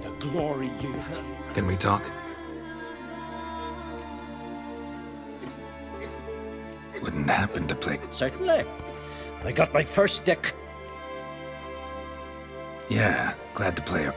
the glory yield. Can we talk? Wouldn't happen to play. Certainly. I got my first deck. Yeah, glad to play.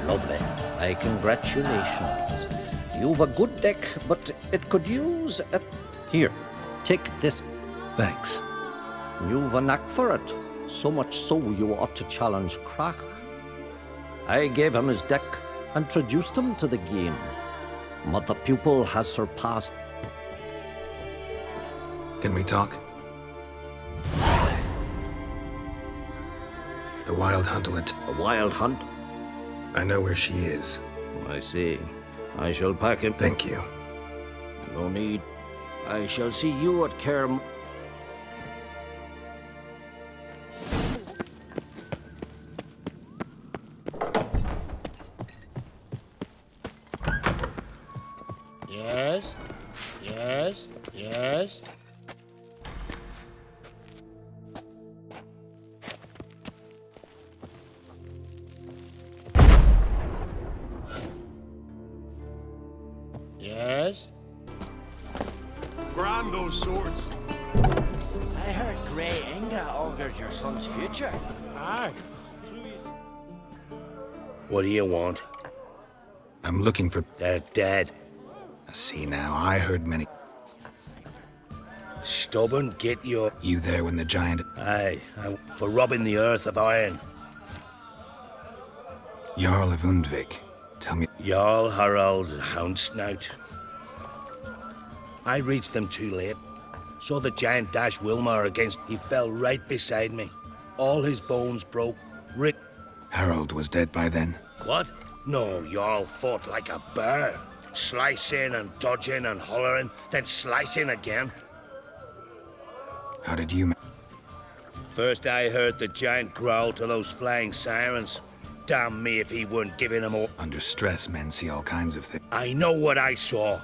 Lovely. My congratulations. You've a good deck, but it could use a... Here, take this. Thanks. You've a knack for it. So much so you ought to challenge Crach. I gave him his deck, introduced him to the game. But the pupil has surpassed... Can we talk? The Wild Hunt will A wild hunt? I know where she is. I see. I shall pack him. Thank you. No need. I shall see you at Kerm. Yes? Yes? Yes? Yes? Grand those swords. I heard Grey Inga augurs your son's future. Aye. What do you want? I'm looking for... They're dead. See now, I heard many... Stubborn, get your... You there when the giant... Aye, for robbing the earth of iron. Jarl of Undvik. Tell me... Jarl Harald's hound snout. I reached them too late. Saw the giant dash Wilmar against... He fell right beside me. All his bones broke. Rick... Harald was dead by then. What? No, Jarl fought like a bear. Slicing and dodging and hollering, then slicing again. How did you... First I heard the giant growl to those flying sirens. Damn me if he weren't giving them all. Under stress, men see all kinds of things. I know what I saw.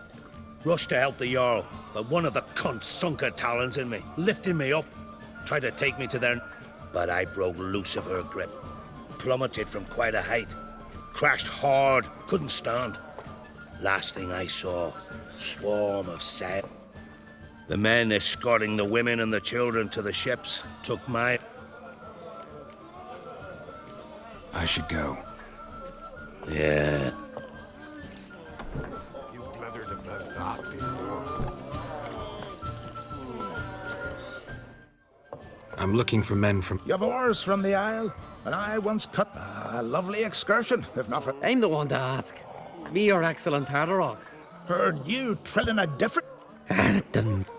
Rushed to help the Jarl, but one of the cunts sunk her talons in me, lifting me up. Tried to take me to their... But I broke loose of her grip. Plummeted from quite a height. Crashed hard, couldn't stand. Last thing I saw, swarm of sail. The men escorting the women and the children to the ships took my... I should go. Yeah. You blethered about that before. I'm looking for men from... Yavors from the Isle, and I once cut a lovely excursion, if not for... I'm the one to ask. Me, your excellent Udalryk. Heard you trilling a different... It didn't.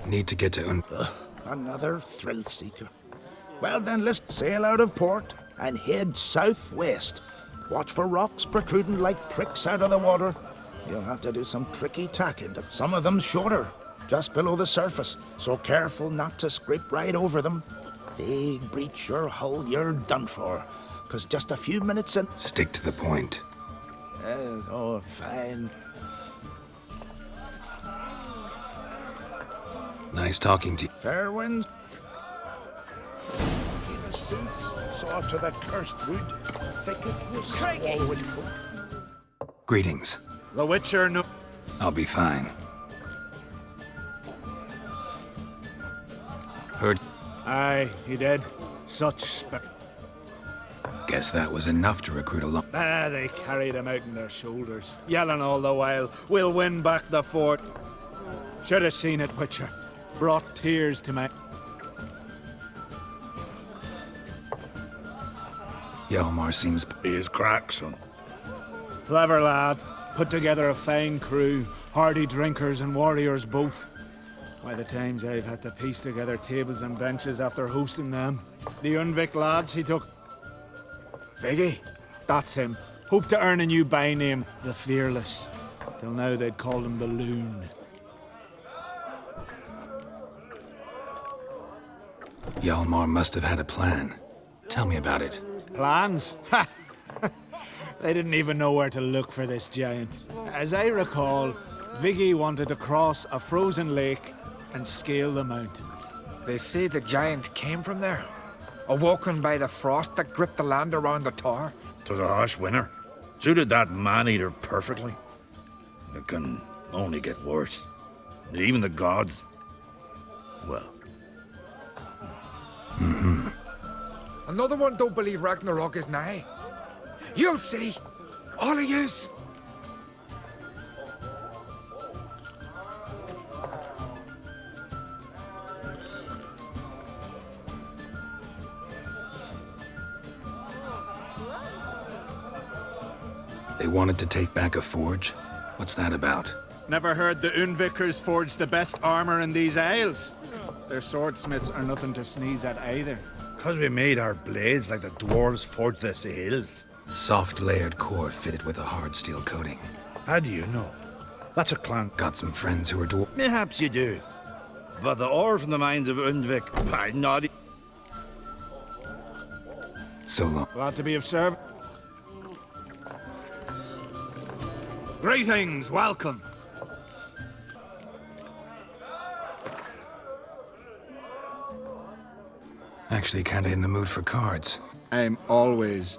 Need to get to Another thrill seeker. Well then, let's sail out of port and head southwest. Watch for rocks protruding like pricks out of the water. You'll have to do some tricky tacking. Some of them shorter, just below the surface, so careful not to scrape right over them. They breach your hull, you're done for. 'Cause just a few minutes and... Stick to the point. Oh, fine. Nice talking to you. Fair winds. In the suits, saw to the cursed wood. Thicket was swallowing folk. Greetings. The Witcher no... I'll be fine. Heard. Aye, he did. Such Guess that was enough to recruit a lot. They carried him out on their shoulders, yelling all the while, "We'll win back the fort." Should have seen it, Witcher. Brought tears to my... Hjalmar seems... He is Crach, son. Clever lad. Put together a fine crew. Hardy drinkers and warriors both. Why, the times I've had to piece together tables and benches after hosting them. The Undvik lads he took... Viggy, that's him. Hoped to earn a new by-name, the Fearless. Till now they'd called him the Loon. Hjalmar must have had a plan. Tell me about it. Plans? Ha! They didn't even know where to look for this giant. As I recall, Viggy wanted to cross a frozen lake and scale the mountains. They say the giant came from there. Awoken by the frost that gripped the land around the tower. 'Twas a harsh winter. Suited that man-eater perfectly. It can only get worse. Even the gods... well... Another one don't believe Ragnarok is nigh. You'll see. All of yous. They wanted to take back a forge? What's that about? Never heard the Undvikers forged the best armor in these isles. Their swordsmiths are nothing to sneeze at either. 'Cause we made our blades like the dwarves forged their sails. Soft layered core fitted with a hard steel coating. How do you know? That's a clan. Got some friends who are dwarf. Perhaps you do. But the ore from the mines of Undvik, by not... So long. Glad to be of service. Greetings, welcome. Actually kinda in the mood for cards. I'm always...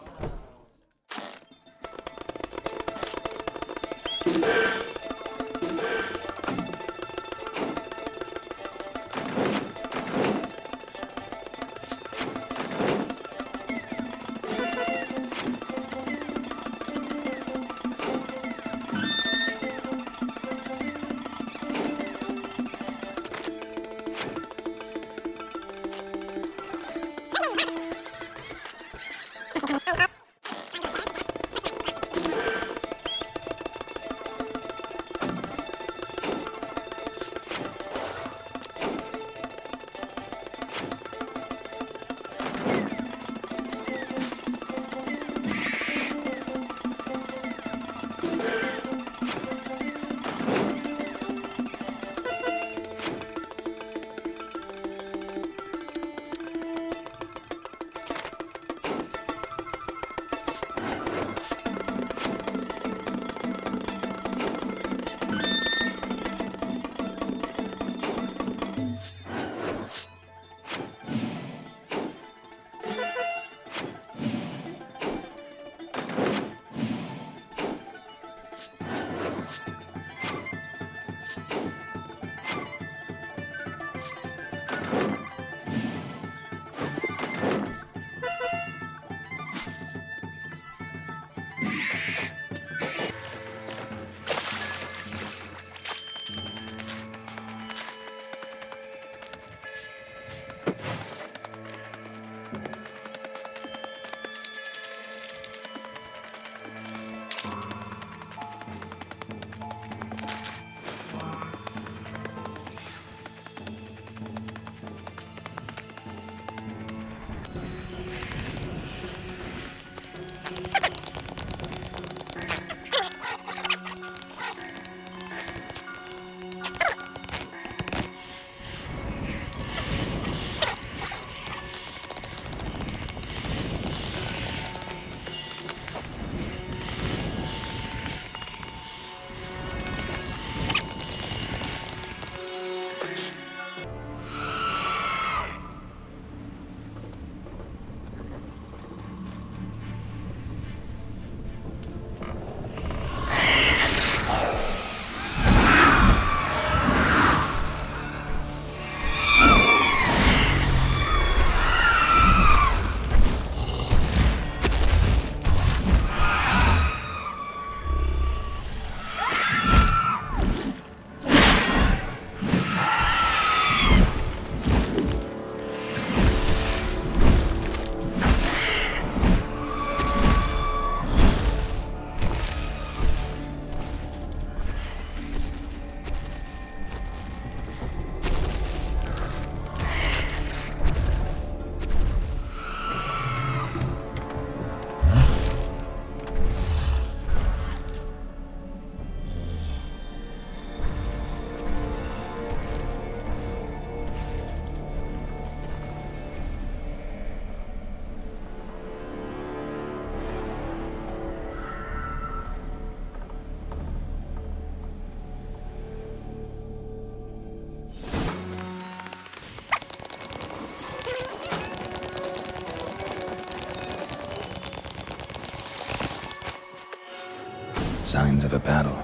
Signs of a battle.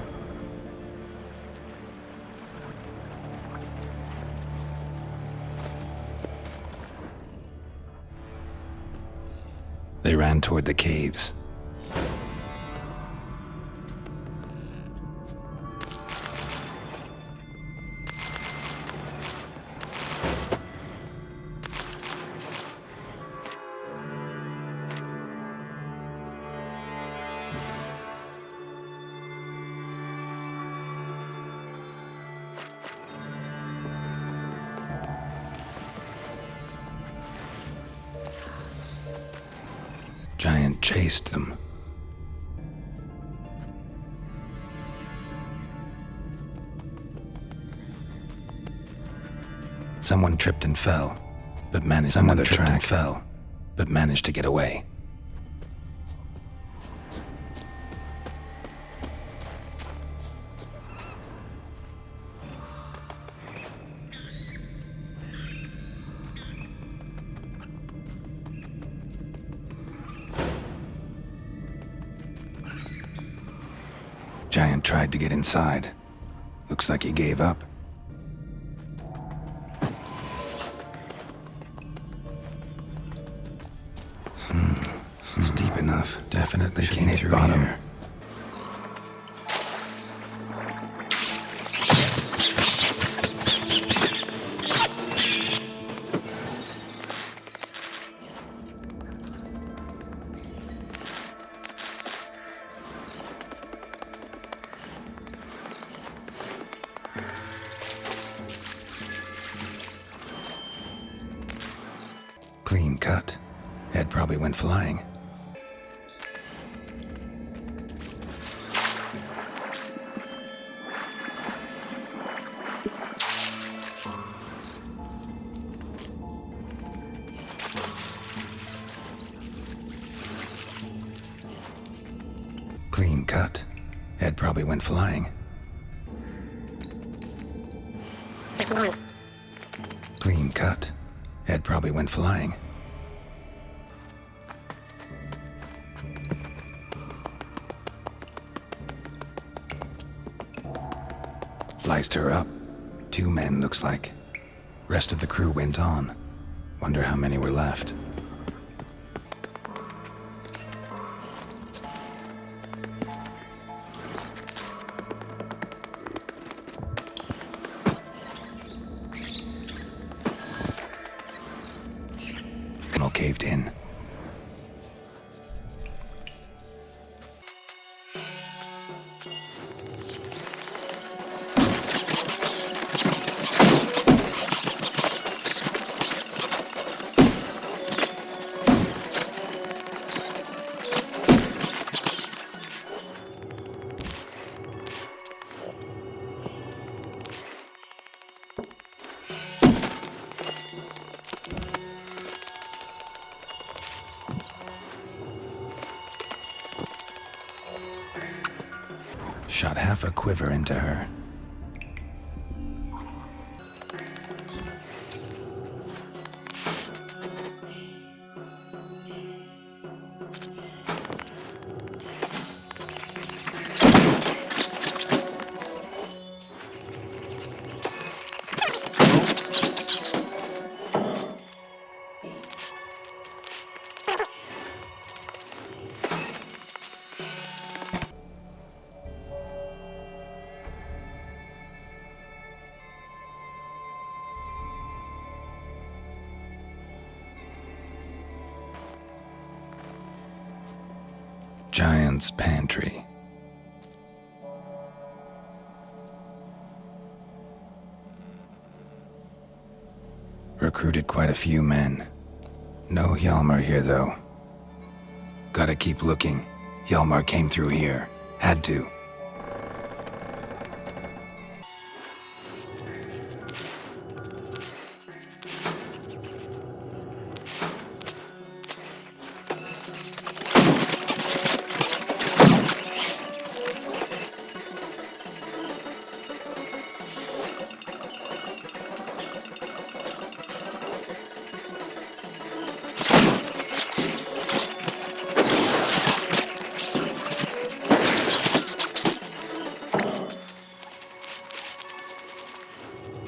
They ran toward the caves. Giant chased them. Someone tripped and fell, but managed to get away. Giant tried to get inside. Looks like he gave up. It's deep enough. Definitely came through bottom. Here. Clean cut. Head probably went flying. Clean cut. Head probably went flying. Clean cut. Head probably went flying. Sliced her up. 2 men, looks like. Rest of the crew went on. Wonder how many were left. All caved in. Shot half a quiver into her. Giant's pantry. Recruited quite a few men. No Hjalmar here, though. Gotta keep looking. Hjalmar came through here. Had to.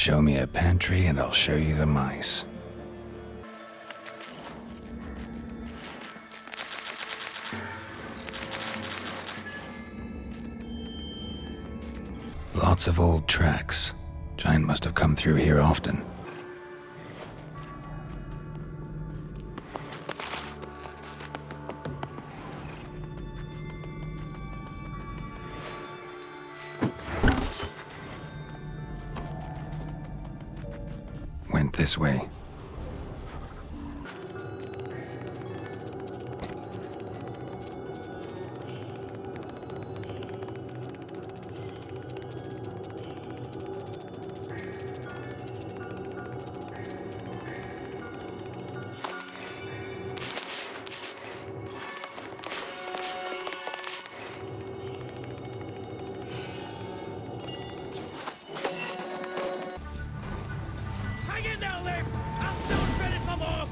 Show me a pantry and I'll show you the mice. Lots of old tracks. Giant must have come through here often. Went this way. Hang in there, Lim! I'll soon finish them off!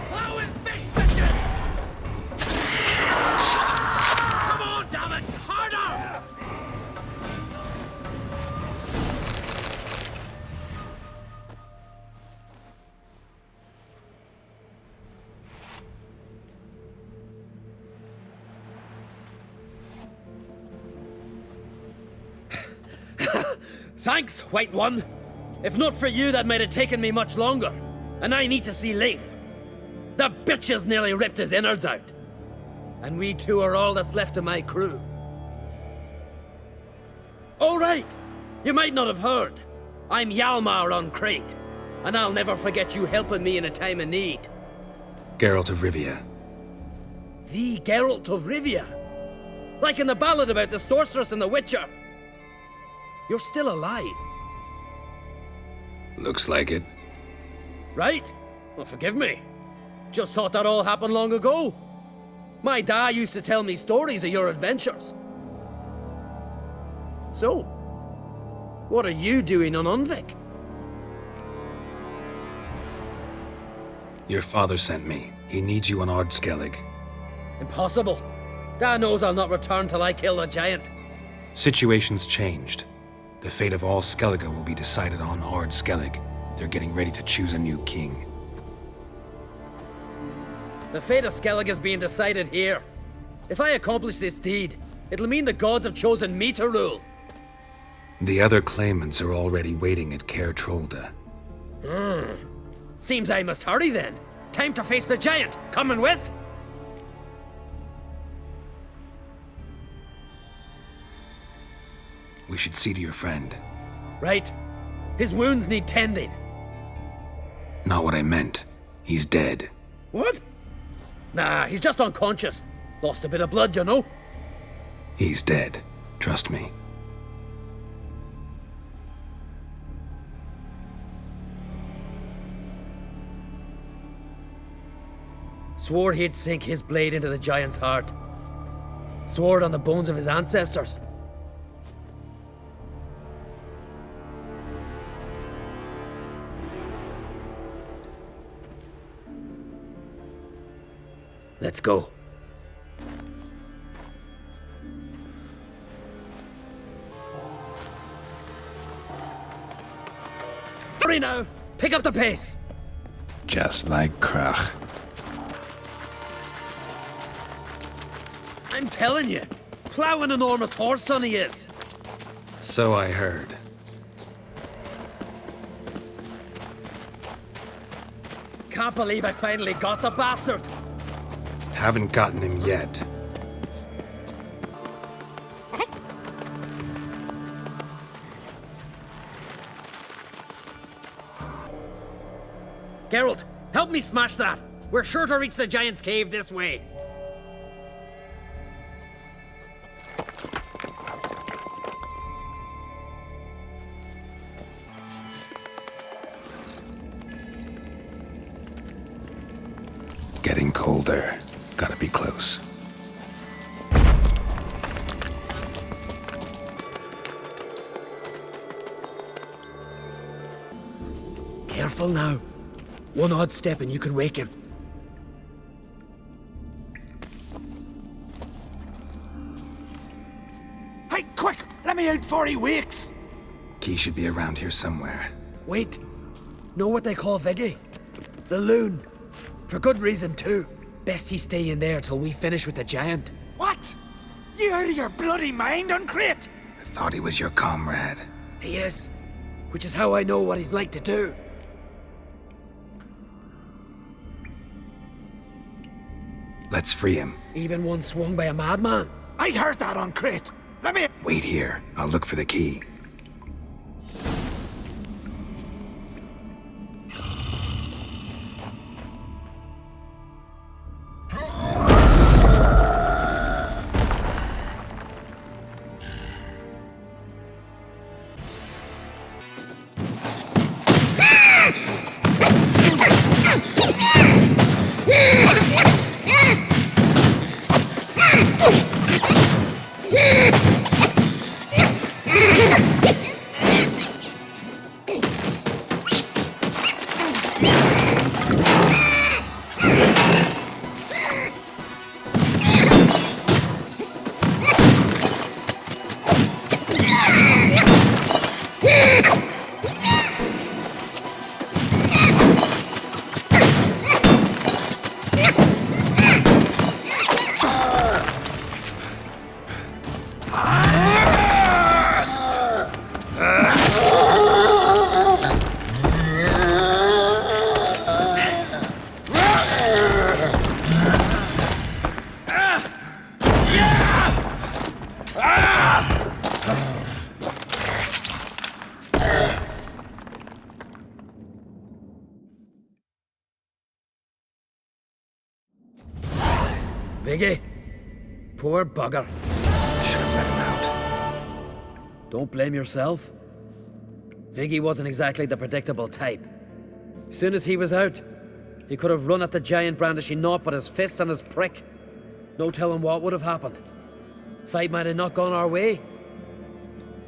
Plowing fish, bitches! Come on, damn it! Harder! Thanks, White One. If not for you, that might have taken me much longer. And I need to see Leif. The bitch has nearly ripped his innards out. And we two are all that's left of my crew. All right! You might not have heard. I'm Hjalmar on Crate. And I'll never forget you helping me in a time of need. Geralt of Rivia. The Geralt of Rivia. Like in the ballad about the sorceress and the witcher. You're still alive, Looks like it. right? Well, forgive me. Just thought that all happened long ago. My dad used to tell me stories of your adventures. So, what are you doing on Undvik? Your father sent me. He needs you on Skellige. Impossible. Dad knows I'll not return till I kill the giant. Situation's changed. The fate of all Skellige will be decided on Skellige. They're getting ready to choose a new king. The fate of Skellige is being decided here. If I accomplish this deed, it'll mean the gods have chosen me to rule. The other claimants are already waiting at Caer Trolda. Seems I must hurry then. Time to face the giant. Coming with? We should see to your friend. Right. His wounds need tending. Not what I meant. He's dead. What? Nah, he's just unconscious. Lost a bit of blood, you know. He's dead. Trust me. Swore he'd sink his blade into the giant's heart. Swore it on the bones of his ancestors. Let's go. Hurry now! Pick up the pace! Just like Crach. I'm telling you, plow an enormous horse son he is. So I heard. Can't believe I finally got the bastard. Haven't gotten him yet. Geralt, help me smash that. We're sure to reach the giant's cave this way. Getting colder. Gotta be close. Careful now. One odd step and you can wake him. Hey, quick! Let me out before he wakes! Key should be around here somewhere. Wait. Know what they call Viggy? The loon. For good reason, too. Best he stay in there till we finish with the giant. What? You out of your bloody mind, Uncrate? I thought he was your comrade. He is. Which is how I know what he's like to do. Let's free him. Even one swung by a madman. I heard that, Uncrate! Let me... Wait here. I'll look for the key. Viggy. Poor bugger. Should have let him out. Don't blame yourself. Viggy wasn't exactly the predictable type. Soon as he was out, he could have run at the giant brandishing naught but his fists and his prick. No telling what would have happened. Fight might have not gone our way.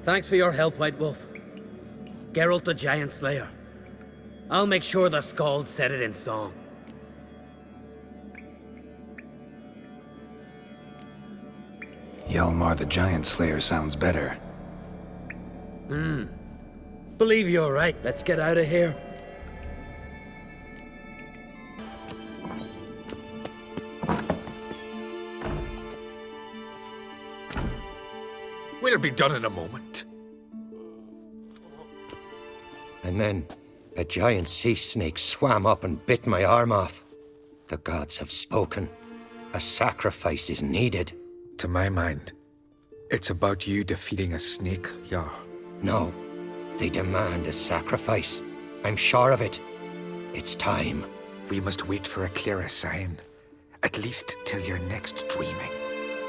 Thanks for your help, White Wolf. Geralt the Giant Slayer. I'll make sure the Skald said it in song. Hjalmar the Giant Slayer sounds better. Believe you're right. Let's get out of here. We'll be done in a moment. And then a giant sea snake swam up and bit my arm off. The gods have spoken. A sacrifice is needed. To my mind, it's about you defeating a snake, Jarl. No, they demand a sacrifice. I'm sure of it. It's time. We must wait for a clearer sign. At least till your next dreaming.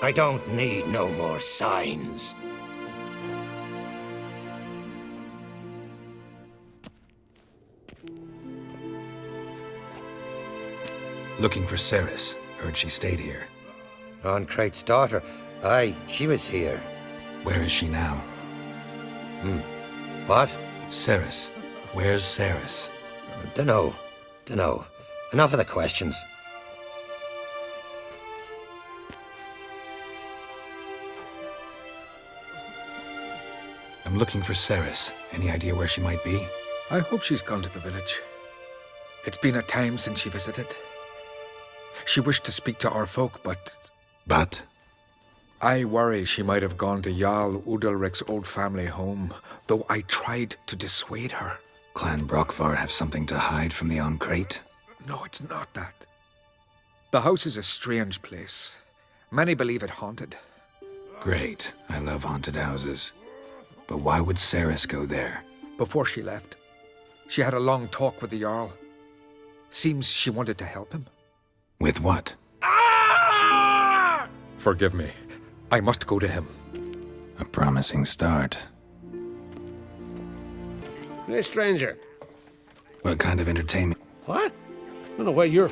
I don't need no more signs. Looking for Ceres. Heard she stayed here. Crate's daughter. Aye, she was here. Where is she now? What? Ceres. Where's Ceres? Dunno. Enough of the questions. I'm looking for Ceres. Any idea where she might be? I hope she's gone to the village. It's been a time since she visited. She wished to speak to our folk, but... But? I worry she might have gone to Jarl Udalryk's old family home, though I tried to dissuade her. Clan Brockvar have something to hide from the Crate? No, it's not that. The house is a strange place. Many believe it haunted. Great. I love haunted houses. But why would Ceres go there? Before she left, she had a long talk with the Jarl. Seems she wanted to help him. With what? Forgive me. I must go to him. A promising start. Hey, stranger. What kind of entertainment? What? I don't know where you're...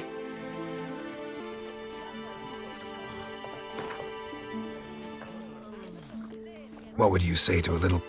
What would you say to a little...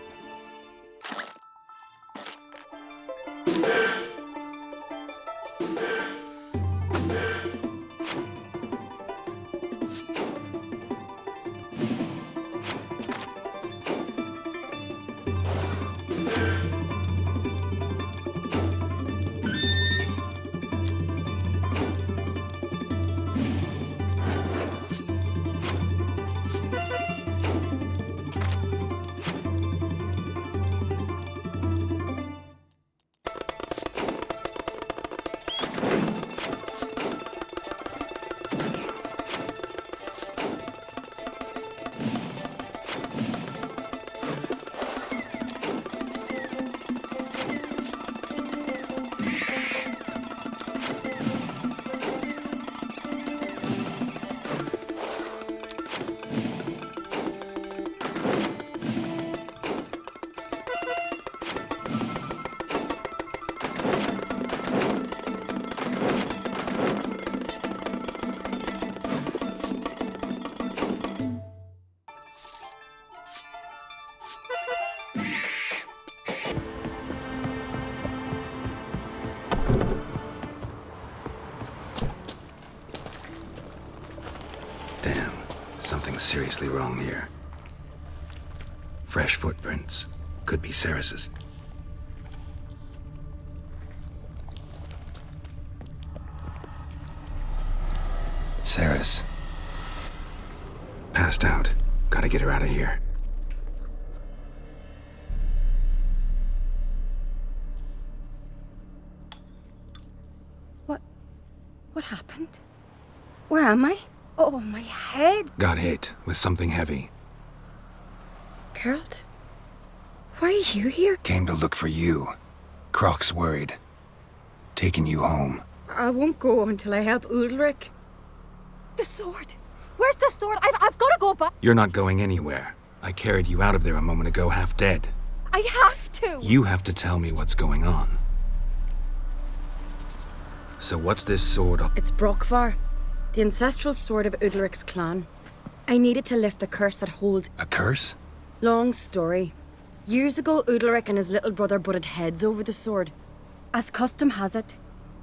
Damn, something's seriously wrong here. Fresh footprints. Could be Ceres's. Ceres. Passed out. Gotta get her out of here. What happened? Where am I? Oh, my head! Got hit with something heavy. Geralt? Why are you here? Came to look for you. Crach's worried. Taking you home. I won't go until I help Udalryk. The sword! Where's the sword? I've got to go back! You're not going anywhere. I carried you out of there a moment ago half dead. I have to! You have to tell me what's going on. So what's this sword? It's Brokvar, the ancestral sword of Udalryk's clan. I needed to lift the curse that holds... A curse? Long story. Years ago, Udalryk and his little brother butted heads over the sword. As custom has it,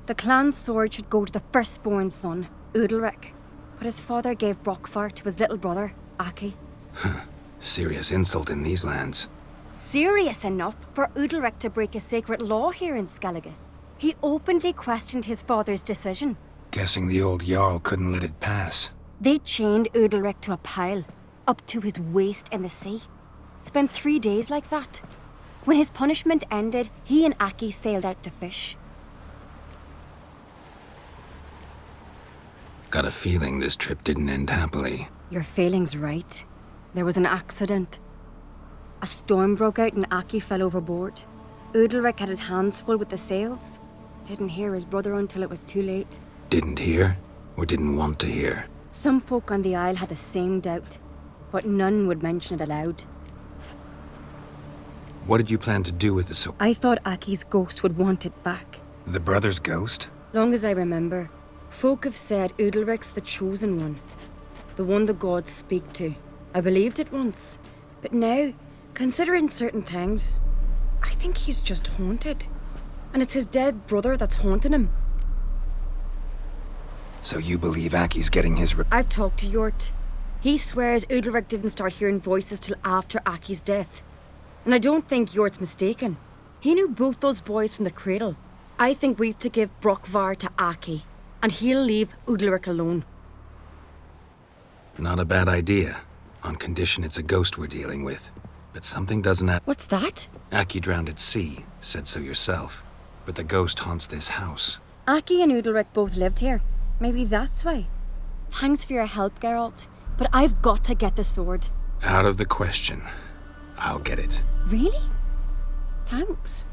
the clan's sword should go to the firstborn son, Udalryk. But his father gave Brokvar to his little brother, Aki. Serious insult in these lands. Serious enough for Udalryk to break a sacred law here in Skellige. He openly questioned his father's decision. Guessing the old Jarl couldn't let it pass. They chained Udalryk to a pile, up to his waist in the sea. Spent 3 days like that. When his punishment ended, he and Aki sailed out to fish. Got a feeling this trip didn't end happily. Your feeling's right. There was an accident. A storm broke out and Aki fell overboard. Udalryk had his hands full with the sails. Didn't hear his brother until it was too late. Didn't hear? Or didn't want to hear? Some folk on the Isle had the same doubt, but none would mention it aloud. What did you plan to do with the sword? I thought Aki's ghost would want it back. The brother's ghost? Long as I remember, folk have said Udalryk's the chosen one. The one the gods speak to. I believed it once, but now, considering certain things, I think he's just haunted. And it's his dead brother that's haunting him. So you believe Aki's getting his I've talked to Yort. He swears Udalryk didn't start hearing voices till after Aki's death. And I don't think Yort's mistaken. He knew both those boys from the cradle. I think we've to give Brokvar to Aki, and he'll leave Udalryk alone. Not a bad idea, on condition it's a ghost we're dealing with. But something doesn't add. What's that? Aki drowned at sea, said so yourself. But the ghost haunts this house. Aki and Udalryk both lived here. Maybe that's why. Thanks for your help, Geralt. But I've got to get the sword. Out of the question. I'll get it. Really? Thanks.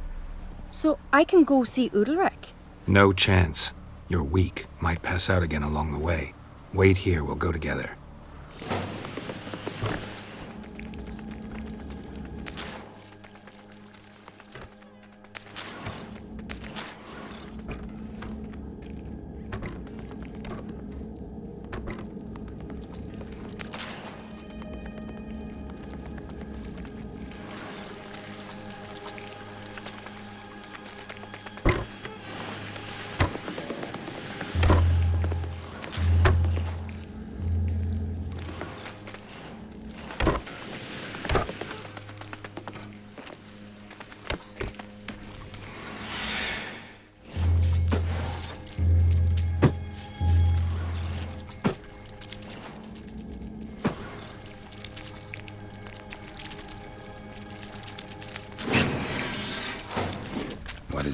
So I can go see Udalryk? No chance. You're weak. Might pass out again along the way. Wait here, we'll go together.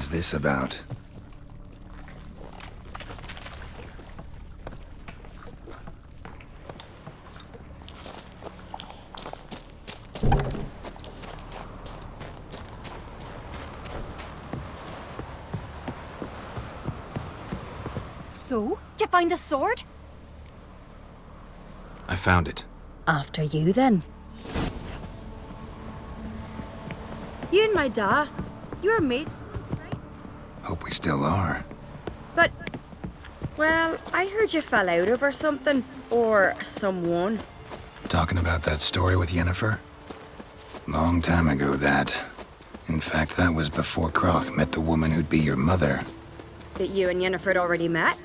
is this about? So, did you find the sword? I found it. After you, then. You and my da, you're mates, right? Hope we still are. But, well, I heard you fell out over something. Or someone. Talking about that story with Yennefer? Long time ago, that. In fact, that was before Crach met the woman who'd be your mother. But you and Yennefer had already met?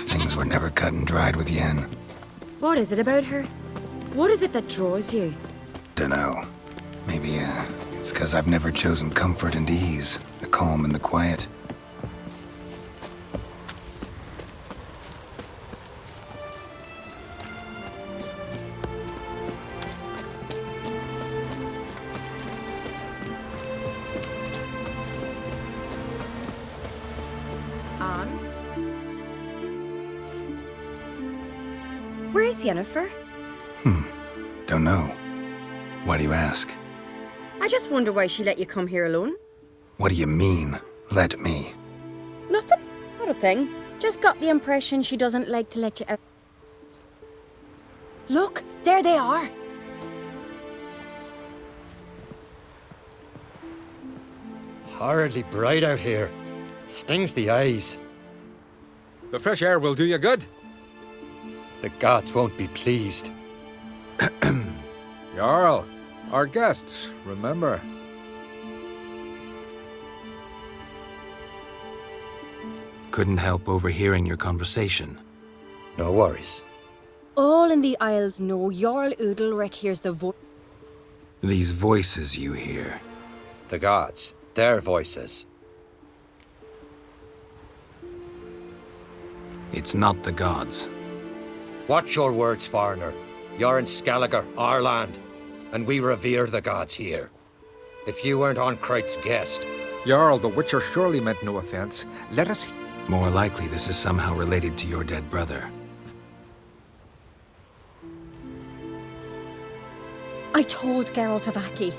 Things were never cut and dried with Yen. What is it about her? What is it that draws you? Dunno. Maybe, it's 'cause I've never chosen comfort and ease, the calm and the quiet. And? Where's Yennefer? Don't know. Why do you ask? I just wonder why she let you come here alone. What do you mean, let me? Nothing. Not a thing. Just got the impression she doesn't like to let you out. Look, there they are. Horridly bright out here. Stings the eyes. The fresh air will do you good. The gods won't be pleased. Jarl, our guests, remember. Couldn't help overhearing your conversation. No worries. All in the Isles know Jarl Udalryk hears the voice. These voices you hear. The gods, their voices. It's not the gods. Watch your words, foreigner. You're in Skellige, our land, and we revere the gods here. If you weren't on Crach's guest... Jarl, the Witcher surely meant no offense. Let us... More likely this is somehow related to your dead brother. I told Geralt of Aki.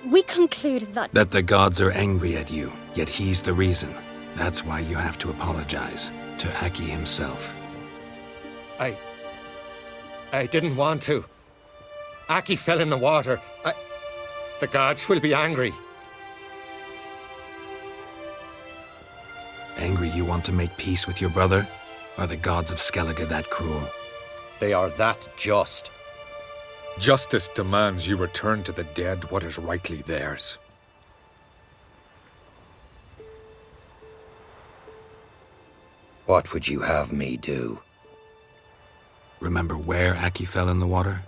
We concluded that... That the gods are angry at you, yet he's the reason. That's why you have to apologize. To Aki himself. I didn't want to. Aki fell in the water. The gods will be angry. Angry you want to make peace with your brother? Are the gods of Skellige that cruel? They are that just. Justice demands you return to the dead what is rightly theirs. What would you have me do? Remember where Aki fell in the water?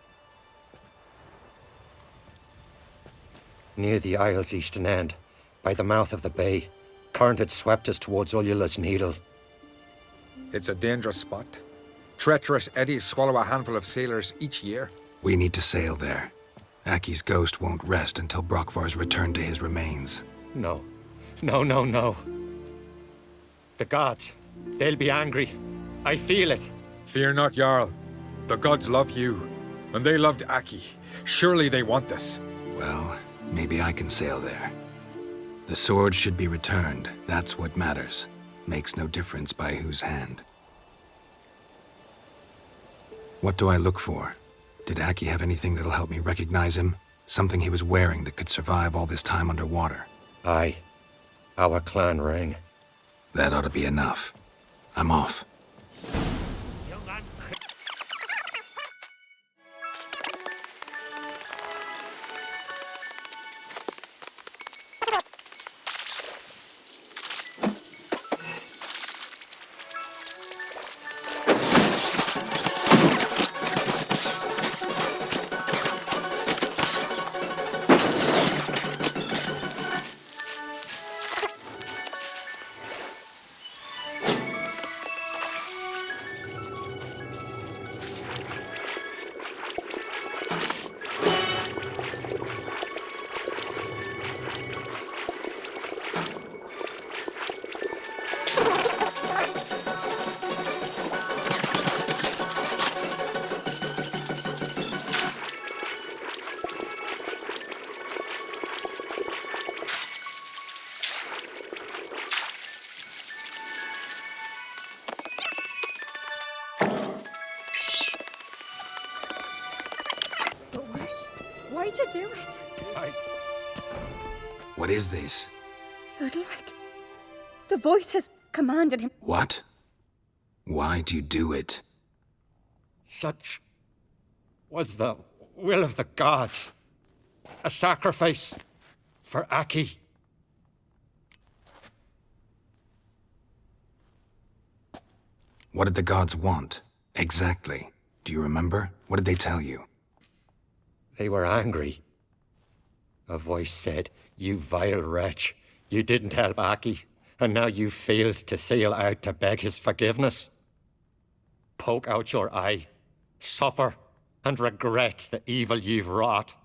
Near the Isle's eastern end, by the mouth of the bay. Current had swept us towards Ullula's Needle. It's a dangerous spot. Treacherous eddies swallow a handful of sailors each year. We need to sail there. Aki's ghost won't rest until Brokvar's returned to his remains. No. No. The gods, they'll be angry. I feel it. Fear not, Jarl. The gods love you, and they loved Aki. Surely they want this. Well, maybe I can sail there. The sword should be returned. That's what matters. Makes no difference by whose hand. What do I look for? Did Aki have anything that'll help me recognize him? Something he was wearing that could survive all this time underwater? Aye. Our clan ring. That ought to be enough. I'm off. did you do it? What is this? Udalryk. The voice has commanded him. What? Why do you do it? Such was the will of the gods. A sacrifice for Aki. What did the gods want? Exactly. Do you remember? What did they tell you? They were angry. A voice said, "You vile wretch, you didn't help Aki, and now you failed to sail out to beg his forgiveness. Poke out your eye, suffer, and regret the evil you've wrought."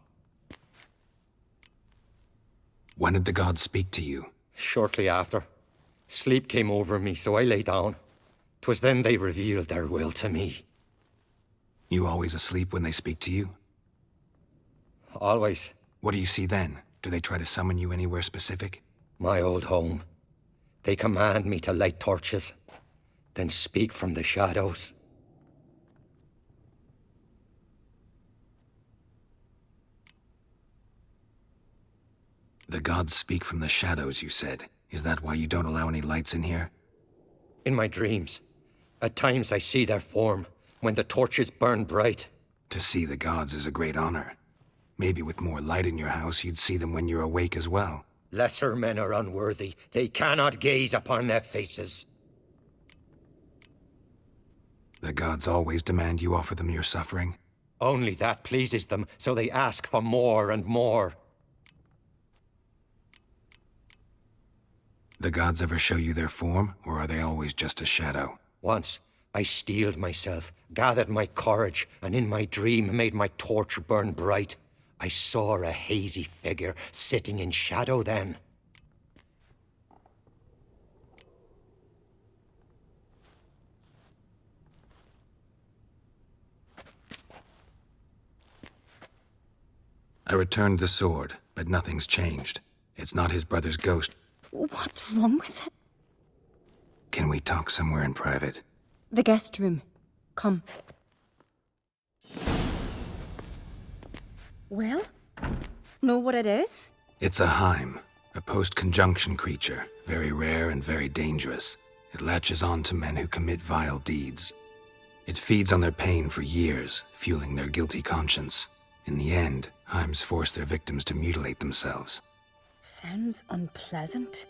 When did the gods speak to you? Shortly after. Sleep came over me, so I lay down. 'Twas then they revealed their will to me. You always asleep when they speak to you? Always. What do you see then? Do they try to summon you anywhere specific? My old home. They command me to light torches, then speak from the shadows. The gods speak from the shadows, you said. Is that why you don't allow any lights in here? In my dreams, at times I see their form, when the torches burn bright. To see the gods is a great honor. Maybe with more light in your house, you'd see them when you're awake as well. Lesser men are unworthy. They cannot gaze upon their faces. The gods always demand you offer them your suffering? Only that pleases them, so they ask for more and more. The gods ever show you their form, or are they always just a shadow? Once, I steeled myself, gathered my courage, and in my dream made my torch burn bright. I saw a hazy figure sitting in shadow then. I returned the sword, but nothing's changed. It's not his brother's ghost. What's wrong with it? Can we talk somewhere in private? The guest room. Come. Well? Know what it is? It's a Heim, a post-conjunction creature, very rare and very dangerous. It latches on to men who commit vile deeds. It feeds on their pain for years, fueling their guilty conscience. In the end, Heims force their victims to mutilate themselves. Sounds unpleasant.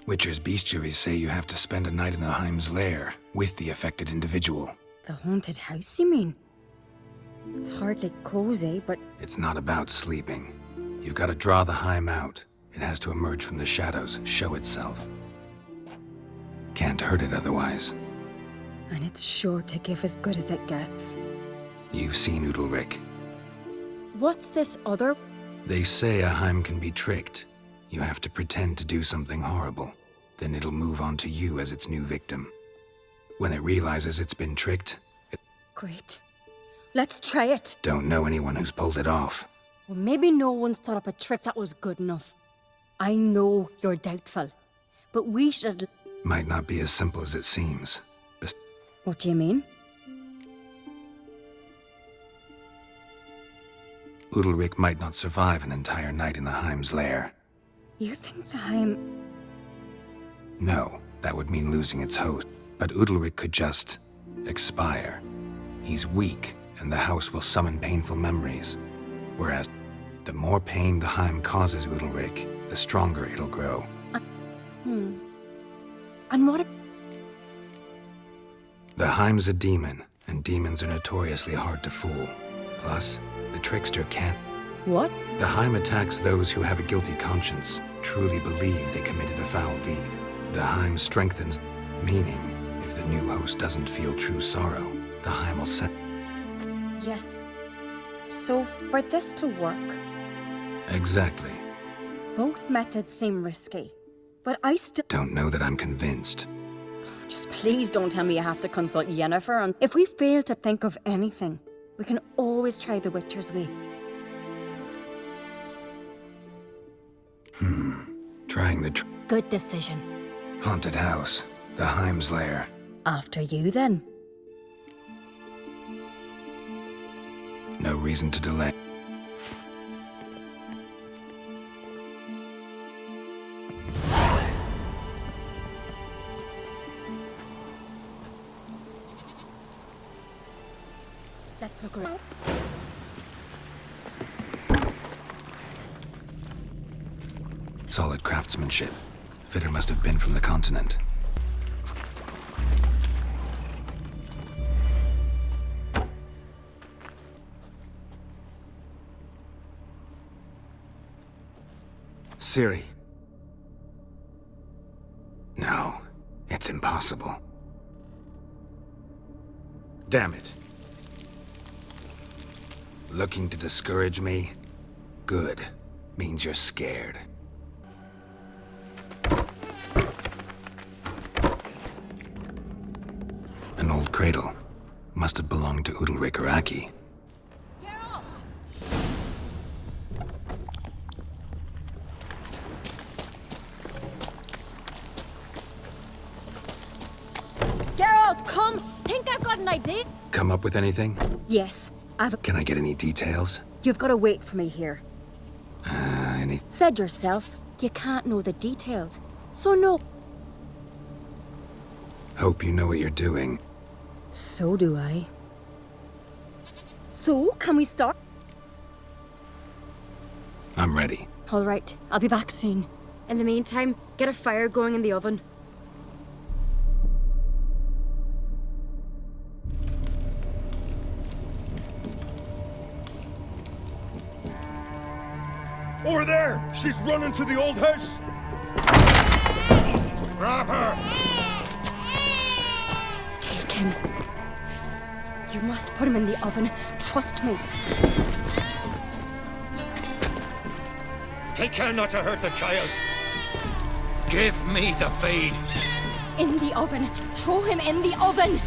Witcher's bestiaries say you have to spend a night in the Heim's lair with the affected individual. The haunted house, you mean? It's hardly cozy, but... It's not about sleeping. You've got to draw the Heim out. It has to emerge from the shadows, show itself. Can't hurt it otherwise. And it's sure to give as good as it gets. You've seen Udalryk. What's this other... They say a Heim can be tricked. You have to pretend to do something horrible. Then it'll move on to you as its new victim. When it realizes it's been tricked, it... Great. Let's try it. Don't know anyone who's pulled it off. Well, maybe no one's thought up a trick that was good enough. I know you're doubtful, but we should... Might not be as simple as it seems. What do you mean? Udalryk might not survive an entire night in the Heim's lair. You think the Heim... No, that would mean losing its host. But Udalryk could just... expire. He's weak, and the house will summon painful memories. Whereas, the more pain the Heim causes Udalryk, the stronger it'll grow. And what... The Heim's a demon, and demons are notoriously hard to fool. Plus, the trickster can't... What? The Heim attacks those who have a guilty conscience, truly believe they committed a foul deed. The Heim strengthens, meaning, if the new host doesn't feel true sorrow, the Heim will send... Yes. So, for this to work... Exactly. Both methods seem risky, but I still... Don't know that I'm convinced. Just please don't tell me you have to consult Yennefer, and if we fail to think of anything, we can always try the Witcher's way. Trying the Good decision. haunted house, the Heim's lair. After you, then. No reason to delay. Let's look around. Solid craftsmanship. Fitter must have been from the continent. Ciri. No, it's impossible. Damn it. Looking to discourage me? Good. Means you're scared. An old cradle. Must have belonged to Udalryk or Aki. Geralt, come! Think I've got an idea? Come up with anything? Yes, Can I get any details? You've got to wait for me here. Any... Said yourself, you can't know the details. So no. Hope you know what you're doing. So do I. So, can we start? I'm ready. All right, I'll be back soon. In the meantime, get a fire going in the oven. Over there! She's running to the old house! Grab her! Taken. You must put him in the oven. Trust me. Take care not to hurt the child. Give me the feed. In the oven. Throw him in the oven.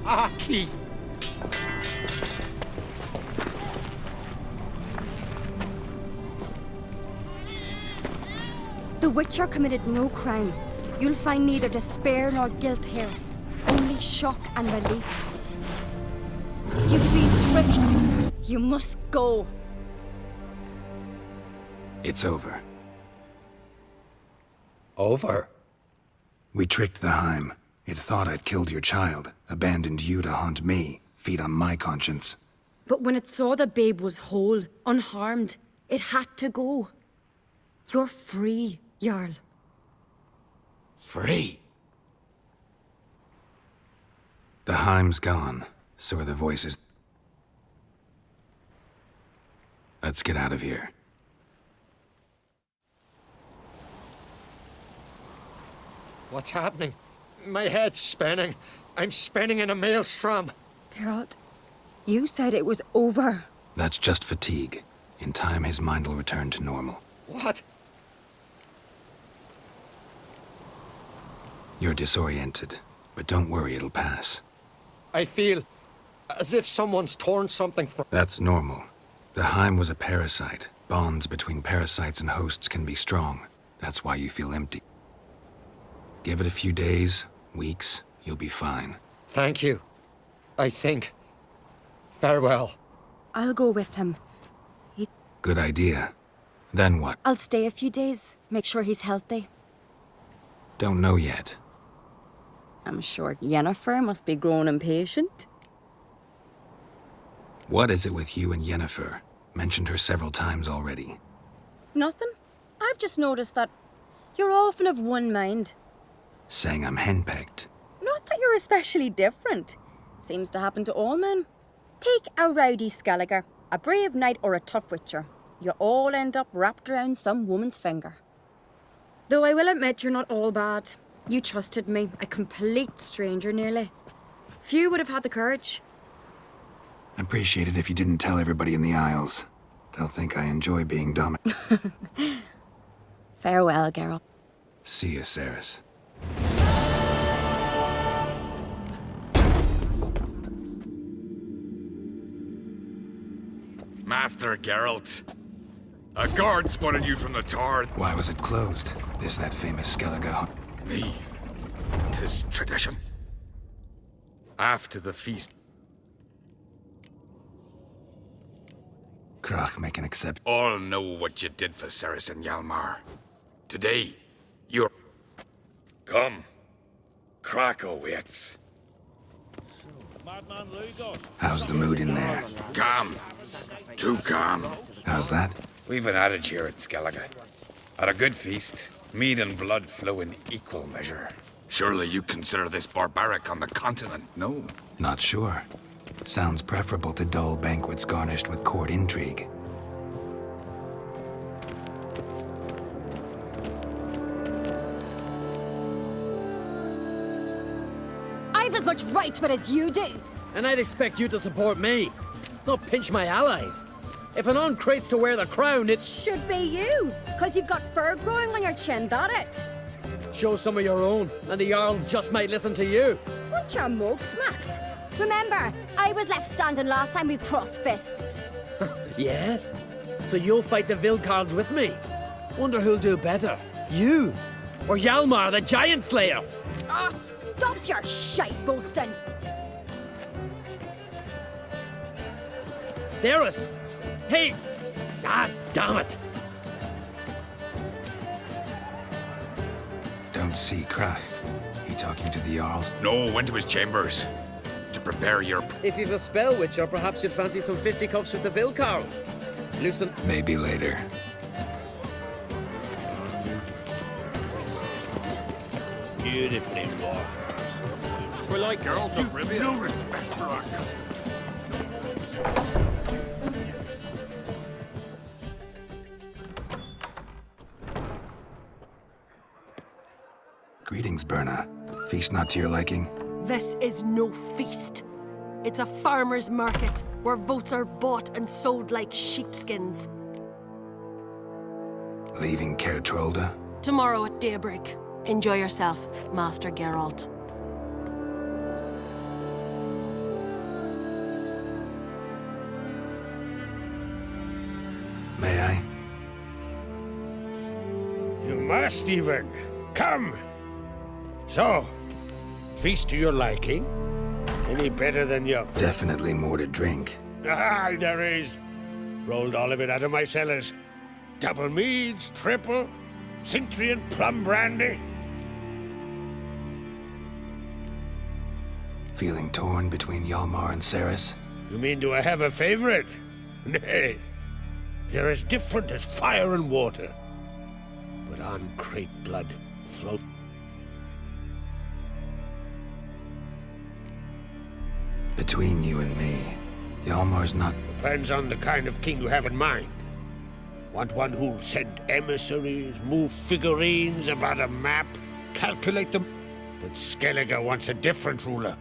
Aki! The Witcher committed no crime. You'll find neither despair nor guilt here. Only shock and relief. You've been tricked. You must go. It's over. Over? We tricked the Heim. It thought I'd killed your child, abandoned you to haunt me, feed on my conscience. But when it saw the babe was whole, unharmed, it had to go. You're free, Jarl. Free? The Heim's gone, so are the voices. Let's get out of here. What's happening? My head's spinning. I'm spinning in a maelstrom. Geralt, you said it was over. That's just fatigue. In time, his mind will return to normal. What? You're disoriented, but don't worry, it'll pass. I feel as if someone's torn something from... That's normal. The Heim was a parasite. Bonds between parasites and hosts can be strong. That's why you feel empty. Give it a few days, weeks, you'll be fine. Thank you. I think. Farewell. I'll go with him. Good idea. Then what? I'll stay a few days, make sure he's healthy. Don't know yet. I'm sure Yennefer must be growing impatient. What is it with you and Yennefer? Mentioned her several times already. Nothing. I've just noticed that you're often of one mind. Saying I'm henpecked. Not that you're especially different. Seems to happen to all men. Take a rowdy Skellige, a brave knight or a tough witcher. You all end up wrapped around some woman's finger. Though I will admit you're not all bad. You trusted me, a complete stranger nearly. Few would have had the courage. Appreciate it if you didn't tell everybody in the Isles. They'll think I enjoy being dominant. Farewell, Geralt. See you, Cerys. Master Geralt, a guard spotted you from the tower. Why was it closed? Is that famous Skellige? Me. 'Tis tradition. After the feast, Crach make an exception. all know what you did for Cerys and Hjalmar. Today, you're... Come. Crach awaits. How's the mood in there? Calm. Too calm. How's that? We've an adage here at Skellige. At a good feast, mead and blood flow in equal measure. Surely you consider this barbaric on the continent, no? Not sure. Sounds preferable to dull banquets garnished with court intrigue. I've as much right to it as you do. And I'd expect you to support me, not pinch my allies. If an uncrate's to wear the crown, it Should be you, because you've got fur growing on your chin, that it? show some of your own, and the Jarls just might listen to you. Want your mug smacked? Remember, I was left standing last time we crossed fists. Yeah? So you'll fight the Vilcards with me? Wonder who'll do better, you or Hjalmar the Giant Slayer? Ah, stop your shite boasting. Cerys! Hey! Ah, damn it! Don't see Crach. He talking to the Jarls? No, went to his chambers. To prepare your... If you've a spell witcher, perhaps you'd fancy some fisticuffs with the Vilcards. Loosen... Maybe later. Beautifully wrought. We're like girls of Rivia. No respect for our customs. Greetings, Berna. Feast not to your liking? This is no feast. It's a farmer's market where votes are bought and sold like sheepskins. Leaving Caer Trolda? Tomorrow at daybreak. Enjoy yourself, Master Geralt. May I? You must even. Come. So, feast to your liking? Any better than your... Definitely more to drink. Aye, there is. Rolled all of it out of my cellars. Double meads, triple, Cintrian plum brandy. Feeling torn between Hjalmar and Cerys? You mean do I have a favorite? Nay. They're as different as fire and water. But on crate blood float. Between you and me, Hjalmar's not... Depends on the kind of king you have in mind. Want one who'll send emissaries, move figurines about a map, calculate them? But Skellige wants a different ruler.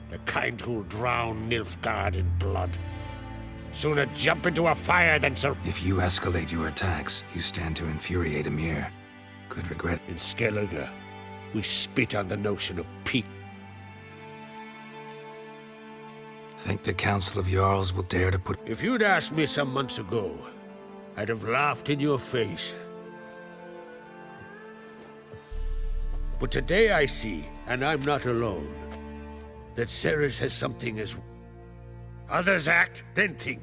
The kind who'll drown Nilfgaard in blood. Sooner jump into a fire than sur- If you escalate your attacks, you stand to infuriate Emir. Could regret... In Skellige, we spit on the notion of peace. Think the Council of Jarls will dare to put... If you'd asked me some months ago, I'd have laughed in your face. But today I see, and I'm not alone, that Ceres has something as... Others act, then think.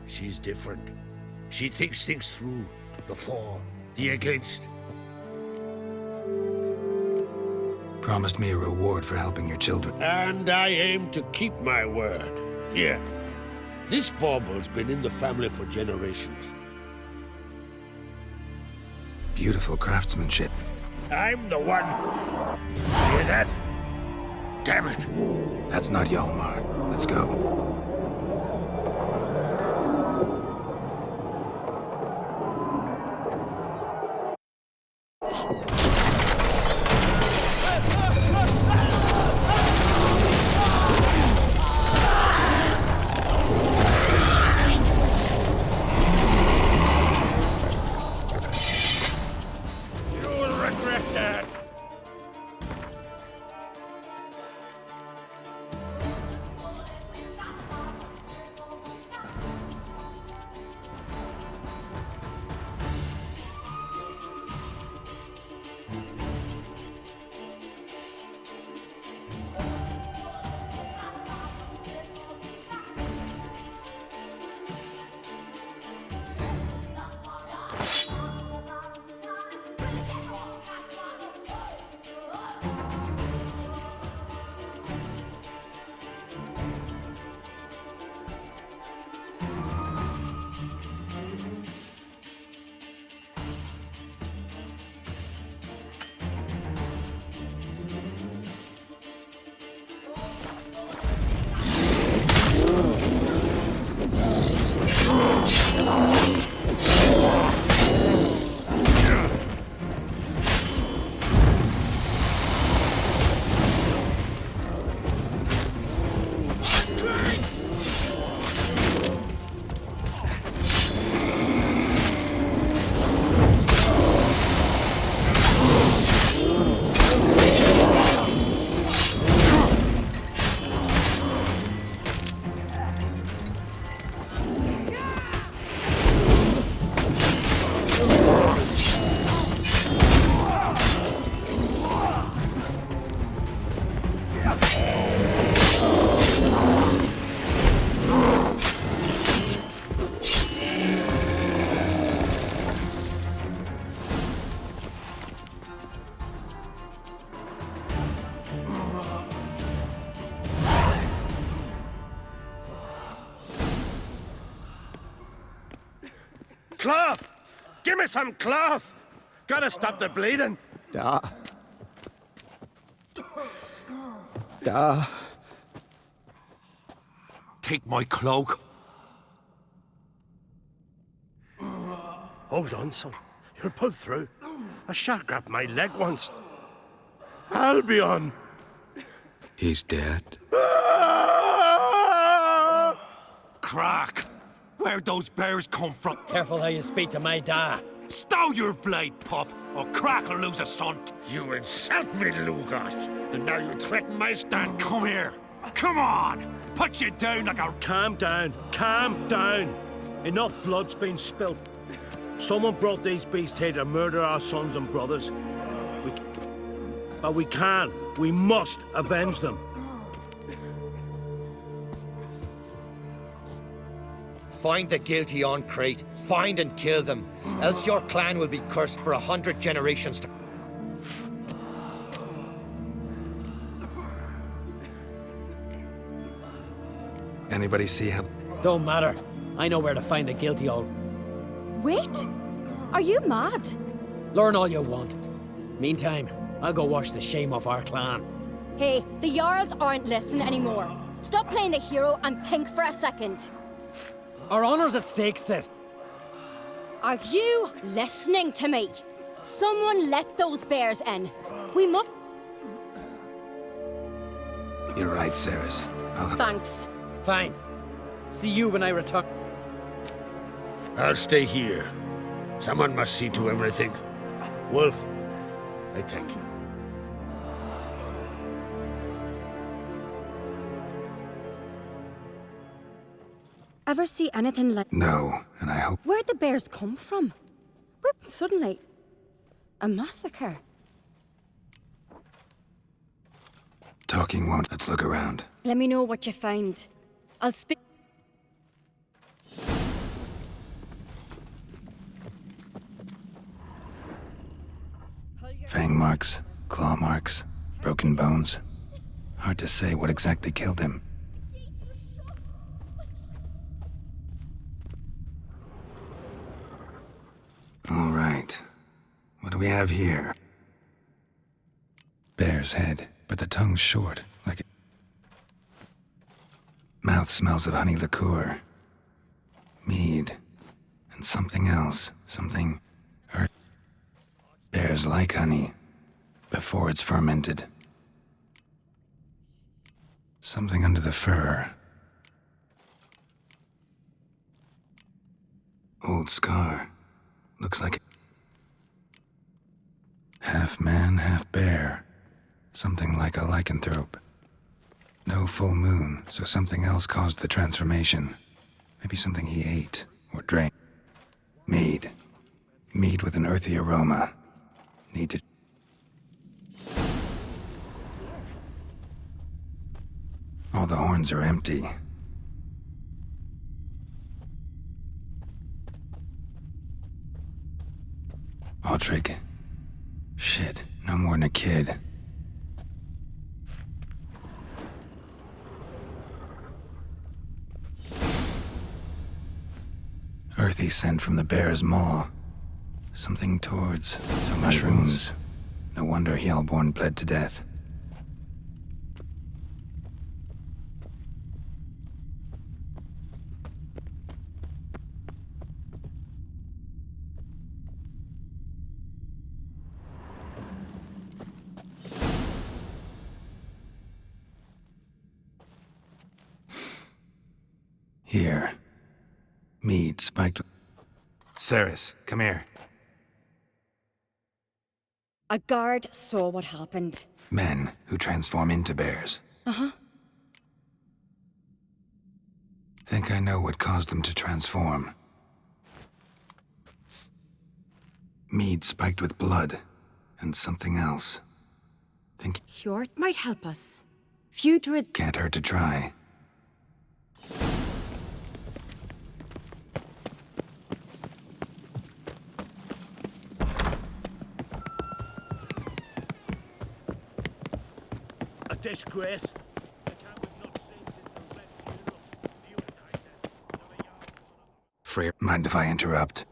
She's different. She thinks things through. The for, the against. Promised me a reward for helping your children. And I aim to keep my word. Here. This bauble's been in the family for generations. Beautiful craftsmanship. I'm the one. Hear that? Damn it. That's not Hjalmar. Let's go. Cloth! Give me some cloth! Gotta stop the bleeding. Da. Take my cloak. Hold on, son. You'll pull through. A shark grabbed my leg once. Albion! He's dead. Crach! Where'd those bears come from? Careful how you speak to my da. Stow your blade, pup, or Crach will lose a son. You insult me, Lugas, and now you threaten my stand. Come here. Come on! Put you down like a... Calm down. Calm down. Enough blood's been spilt. Someone brought these beasts here to murder our sons and brothers. But we can. We must avenge them. Find the guilty on Crate. Find and kill them. Else your clan will be cursed for 100 generations to... Anybody see how... Don't matter. I know where to find the guilty all. Wait! Are you mad? Learn all you want. Meantime, I'll go wash the shame off our clan. Hey, the Jarls aren't listening anymore. Stop playing the hero and think for a second. Our honor's at stake, sis. Are you listening to me? Someone let those bears in. We must... You're right, Ceres. Thanks. Fine. See you when I return. I'll stay here. Someone must see to everything. Wolf, I thank you. Ever see anything like... No, and I hope... Where'd the bears come from? Where suddenly... a massacre? Talking won't. Let's look around. Let me know what you find. I'll speak. Fang marks, claw marks, broken bones. Hard to say what exactly killed him. All right. What do we have here? Bear's head, but the tongue's short, like it. Mouth smells of honey liqueur. Mead. And something else. Something... Bears like honey. Before it's fermented. Something under the fur. Old scar. Looks like... Half man, half bear. Something like a lycanthrope. No full moon, so something else caused the transformation. Maybe something he ate, or drank. Mead. Mead with an earthy aroma. Need to... All the horns are empty. Udalryk. Shit, no more than a kid. Earthy scent from the bear's maw. Something towards the mushrooms. No wonder Hellborn bled to death. Here. Mead spiked... Ceres, come here. A guard saw what happened. Men who transform into bears. Uh-huh. Think I know what caused them to transform. Mead spiked with blood. And something else. Think... Hjort might help us. Few druids... Can't hurt to try. Disgrace. Freyr, mind if I interrupt?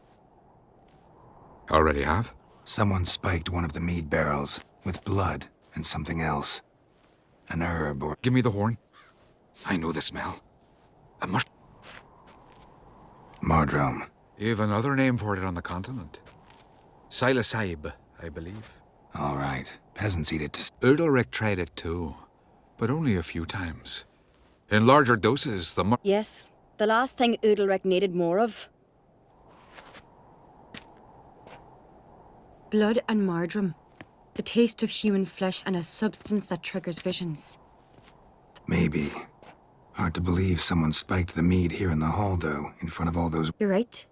Already have? Someone spiked one of the mead barrels with blood and something else. An herb or... Give me the horn. I know the smell. A mush... Mardrome. You've another name for it on the continent. Silah Sahib, I believe. All right. Peasants eat it to... Udalryk tried it too, but only a few times. In larger doses, the Yes, the last thing Udalryk needed more of. Blood and mardrome. The taste of human flesh and a substance that triggers visions. Maybe. Hard to believe someone spiked the mead here in the hall, though, in front of all those... You're right.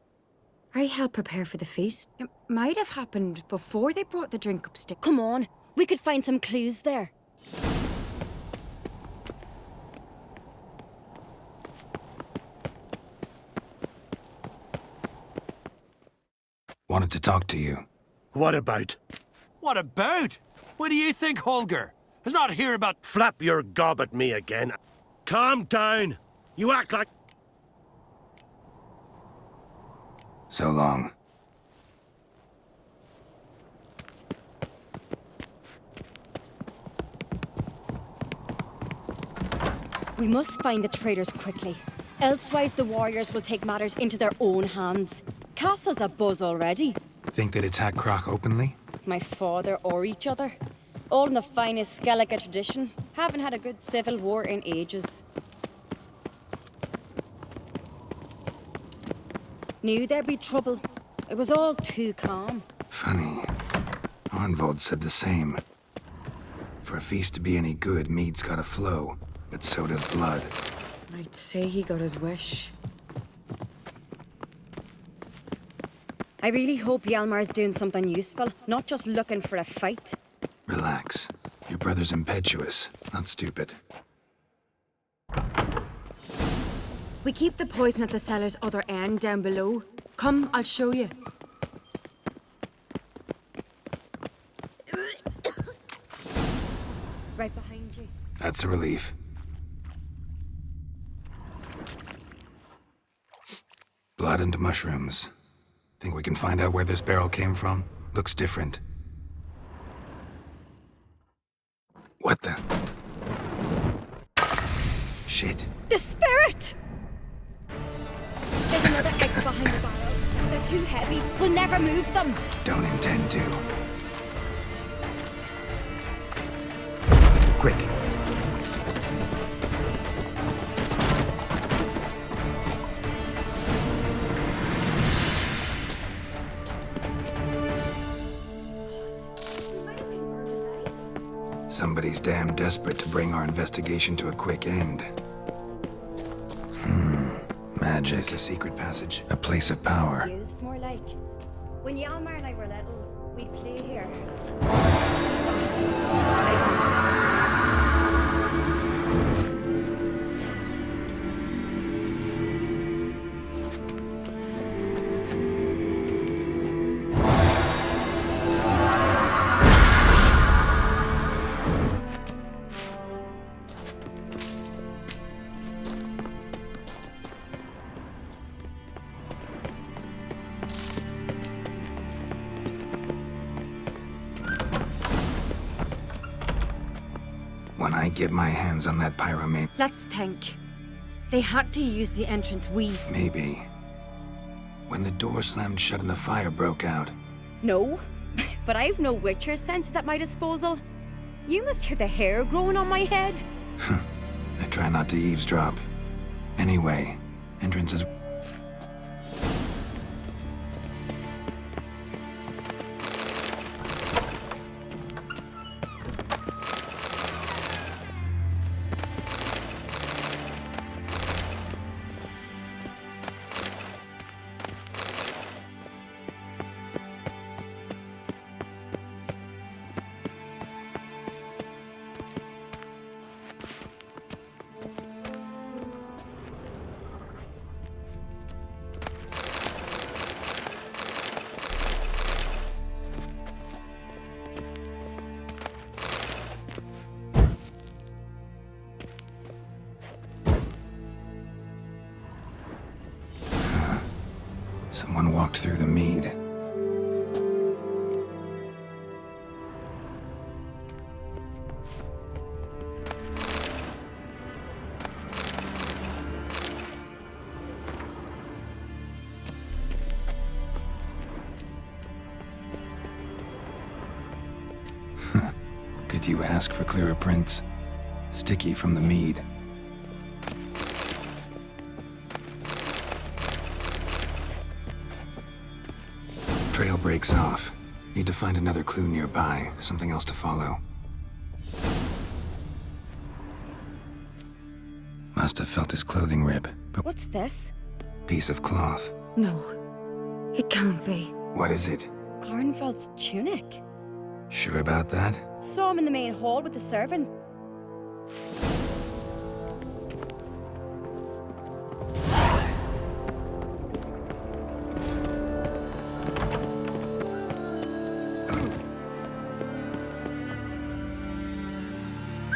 I helped prepare for the feast. It might have happened before they brought the drink upstairs. Come on, we could find some clues there. Wanted to talk to you. What about? What about? What do you think, Holger? It's not here about... Flap your gob at me again. Calm down. You act like... So long. We must find the traitors quickly. Elsewise, the warriors will take matters into their own hands. Castle's abuzz already. Think they'd attack Crach openly? My father or each other. All in the finest Skellige tradition. Haven't had a good civil war in ages. Knew there'd be trouble. It was all too calm. Funny. Arnvold said the same. For a feast to be any good, mead's gotta flow, but so does blood. I'd say he got his wish. I really hope Hjalmar's doing something useful, not just looking for a fight. Relax. You're brother's impetuous, not stupid. We keep the poison at the cellar's other end down below. Come, I'll show you. Right behind you. That's a relief. Blood and mushrooms. Think we can find out where this barrel came from? Looks different. What the? Shit. The spirit! There's another exit behind the barrel. They're too heavy. We'll never move them. Don't intend to. Quick. Somebody's damn desperate to bring our investigation to a quick end. Magic is a secret passage, a place of power. Used more like. When Yalmar and I were little, we'd play here. When I get my hands on that pyromane... Let's think. They had to use the entrance Maybe. When the door slammed shut and the fire broke out. No, but I've no witcher senses at my disposal. You must hear the hair growing on my head. I try not to eavesdrop. Anyway, entrances... Someone walked through the mead. Could you ask for clearer prints? Sticky from the mead. Trail breaks off. Need to find another clue nearby, something else to follow. Must have felt his clothing rip, but... What's this? Piece of cloth. No, it can't be. What is it? Arnvald's tunic. Sure about that? Saw him in the main hall with the servant.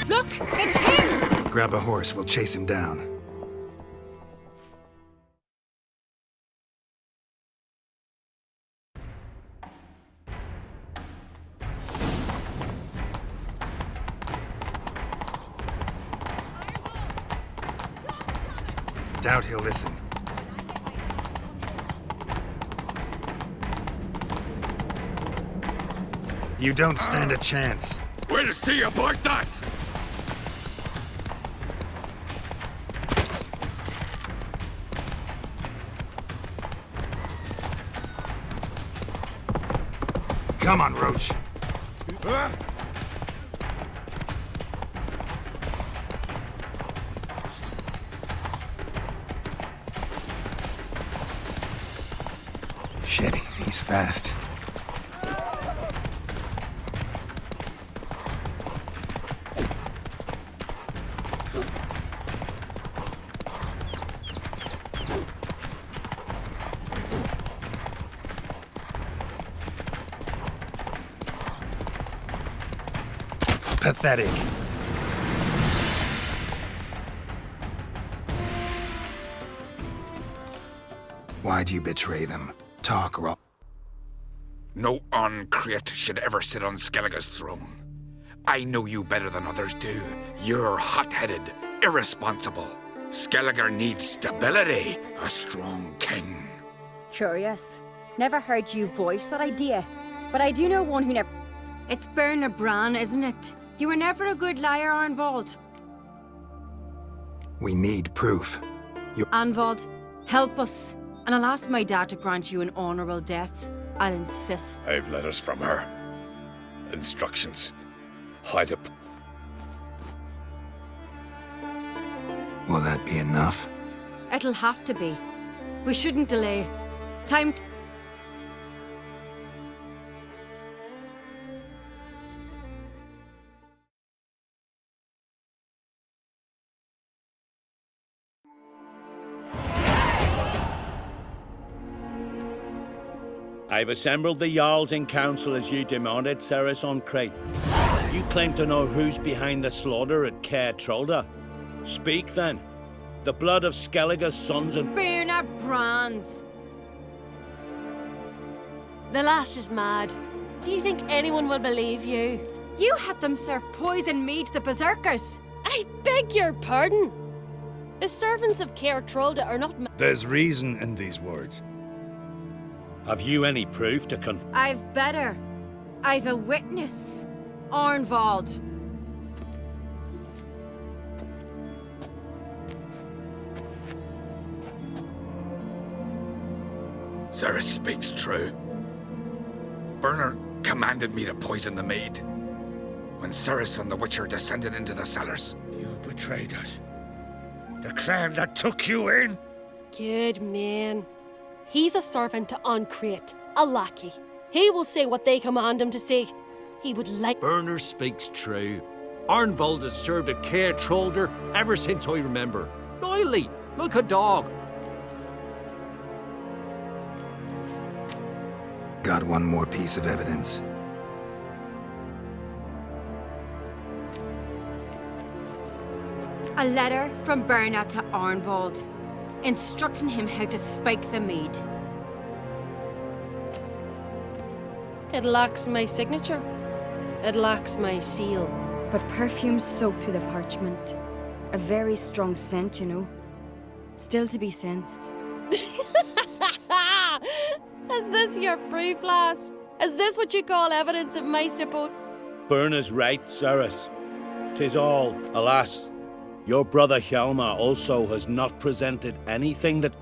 Look! It's him! Grab a horse, we'll chase him down. Doubt he'll listen. You don't stand a chance. We'll see about that! Come on, Roach. Shit, he's fast. Pathetic. Why do you betray them? Talk, Rob. No Crach should ever sit on Skellige's throne. I know you better than others do. You're hot-headed, irresponsible. Skellige needs stability, a strong king. Curious. Never heard you voice that idea. But I do know one who never... It's Berna Bran, isn't it? You were never a good liar, Arnvald. We need proof. Arnvald, help us. And I'll ask my dad to grant you an honorable death. I'll insist. I've letters from her. Instructions. Hide up. Will that be enough? It'll have to be. We shouldn't delay. Time to... I've assembled the Jarls in council as you demanded, Ceres on Crach. You claim to know who's behind the slaughter at Crach. Speak then. The blood of Skellige's sons and... Berna Brands! The lass is mad. Do you think anyone will believe you? You had them serve poison mead to the berserkers! I beg your pardon. The servants of Crach are not... There's reason in these words. Have you any proof to I've better. I've a witness. Arnvald. Ceres speaks true. Berner commanded me to poison the maid. When Ceres and the Witcher descended into the cellars. You betrayed us. The clan that took you in. Good man. He's a servant to Crach, a lackey. He will say what they command him to say. He would like... Berner speaks true. Arnvald has served at Crach ever since I remember. Loyally, like a dog. Got one more piece of evidence. A letter from Berna to Arnvald, instructing him how to spike the mead. It lacks my signature. It lacks my seal. But perfume soaked through the parchment. A very strong scent, you know. Still to be sensed. Is this your proof, lass? Is this what you call evidence of my support? Berna's right, Ceres. 'Tis all, alas. Your brother Hjalmar also has not presented anything that...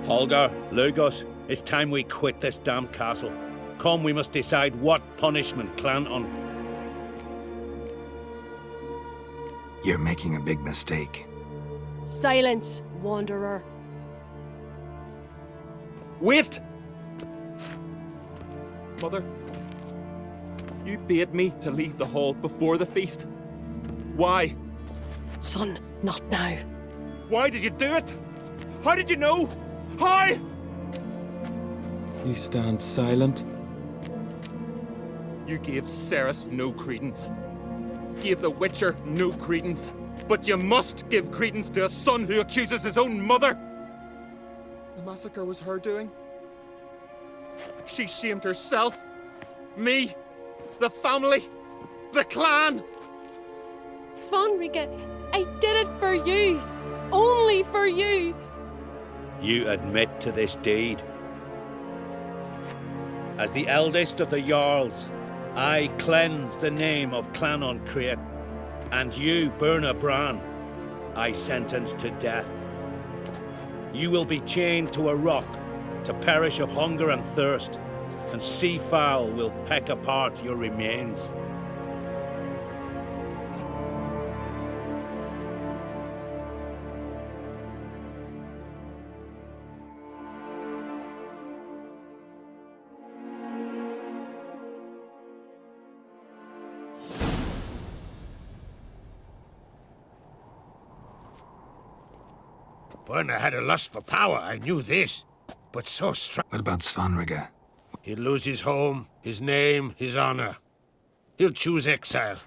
Holger, Lugos, it's time we quit this damn castle. Come, we must decide what punishment Clan on... You're making a big mistake. Silence, wanderer. Wait! Mother, you bade me to leave the hall before the feast. Why? Son, not now. Why did you do it? How did you know? How? You stand silent. You gave Ceres no credence. Gave the Witcher no credence. But you must give credence to a son who accuses his own mother. The massacre was her doing. She shamed herself, me, the family, the clan. Svanrika, I did it for you. Only for you. You admit to this deed. As the eldest of the Jarls, I cleanse the name of Clan on Crach, and you, Berna Bran, I sentence to death. You will be chained to a rock to perish of hunger and thirst, and sea fowl will peck apart your remains. Berna had a lust for power, I knew this. But so strong. What about Svanrika? He'll lose his home, his name, his honor. He'll choose exile.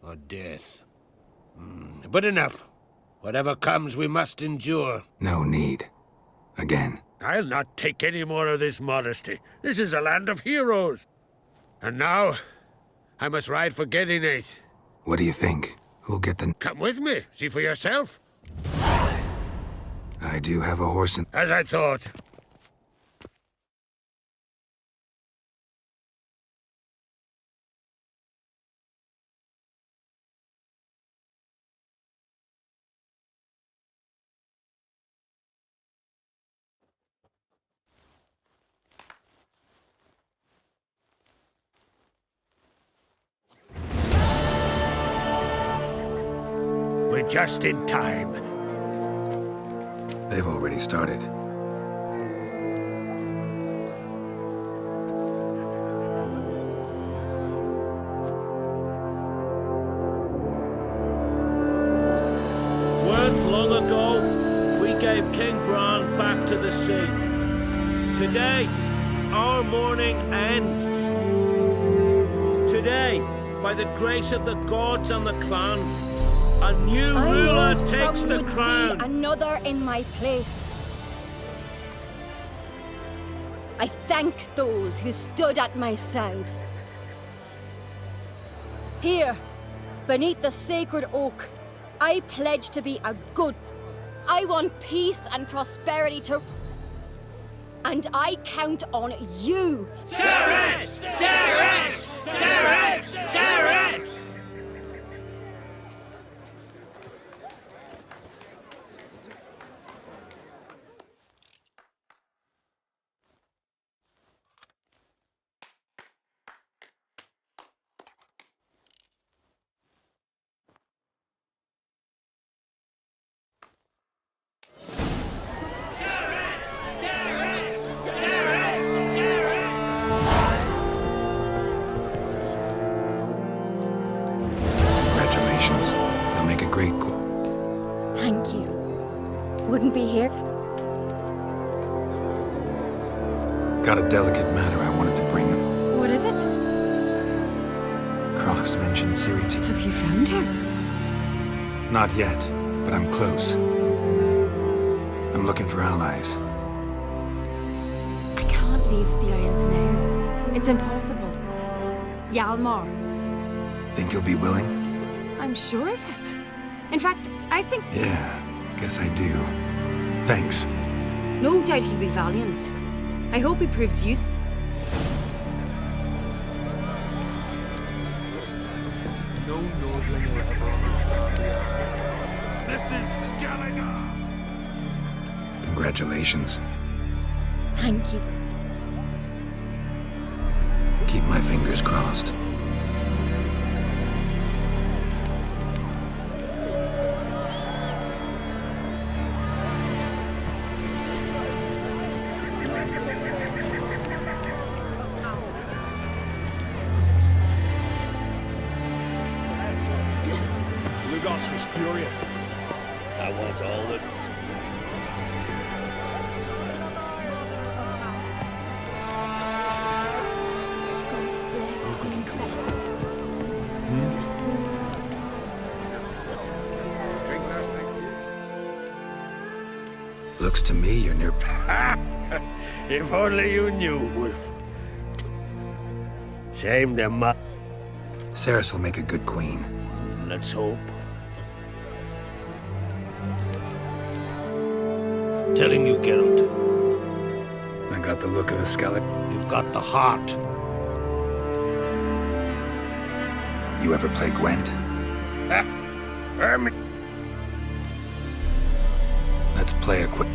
or death. But enough. Whatever comes, we must endure. No need. Again. I'll not take any more of this modesty. This is a land of heroes. And now, I must ride for Gedinate. What do you think? Who'll get the... Come with me. See for yourself. I do have a horse and... As I thought. We're just in time. They've already started. Weren't long ago, we gave King Bran back to the sea. Today, our mourning ends. Today, by the grace of the gods and the clans, a new ruler takes the crown. See another in my place. I thank those who stood at my side. Here, beneath the sacred oak, I pledge to be a good. I want peace and prosperity to. And I count on you. Ceres! Ceres! Ceres! Ceres! Congratulations. They'll make a great... Thank you. Wouldn't be here. Got a delicate matter I wanted to bring up. What is it? Crach's mentioned Ciri T. Have you found her? Not yet, but I'm close. I'm looking for allies. I can't leave the Isles now. It's impossible. Hjalmar. Think you'll be willing? I'm sure of it. In fact, I think... Yeah, guess I do. Thanks. No doubt he'll be valiant. I hope he proves useful. No Nordling will ever understand the Isles. This is Skellige! Congratulations. Thank you. Keep my fingers crossed. Lugos was furious. That was all this. God's blessed princess. Drink last night, Looks to me you're near... If only you knew, Wolf. Shame them. Ceres will make a good queen. Let's hope. Tell him you Geralt. I got the look of a skeleton. You've got the heart. You ever play Gwent? Hermit. Let's play a quick...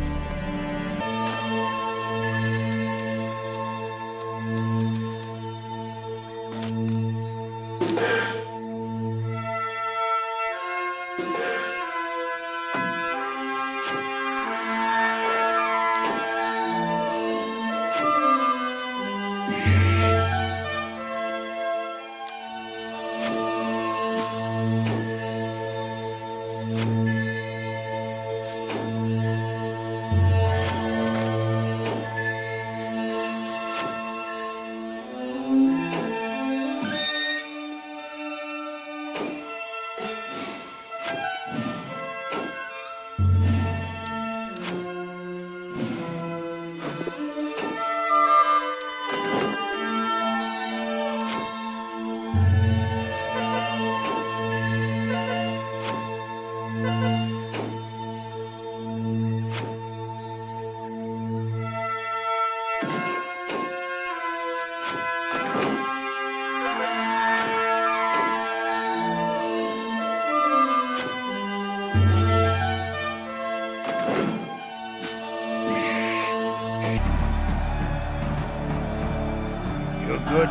good.